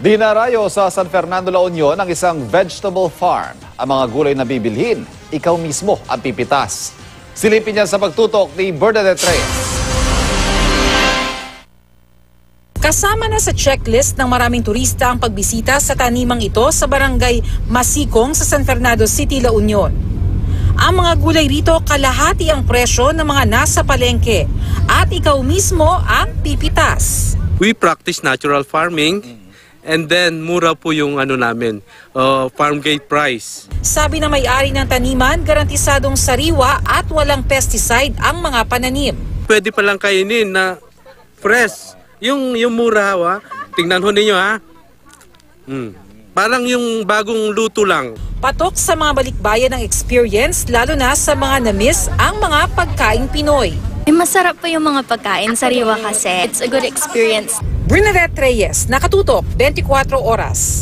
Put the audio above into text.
Dinarayo sa San Fernando, La Union ang isang vegetable farm. Ang mga gulay na bibilhin, ikaw mismo ang pipitas. Silipin niyan sa pagtutok ni Bernadette Reyes. Kasama na sa checklist ng maraming turista ang pagbisita sa tanimang ito sa barangay Masikong sa San Fernando City, La Union. Ang mga gulay rito kalahati ang presyo ng mga nasa palengke at ikaw mismo ang pipitas. We practice natural farming and then mura po yung namin, farm gate price. Sabi na may-ari ng taniman, garantisadong sariwa at walang pesticide ang mga pananim. Pwede palang kainin na fresh. Yung mura, tingnan ho ninyo Parang yung bagong luto lang. Patok sa mga balikbayan ng experience, lalo na sa mga na-miss ang mga pagkaing Pinoy. Masarap po yung mga pagkain, sariwa kasi. It's a good experience. Bernadette Reyes, Nakatutok, 24 Oras.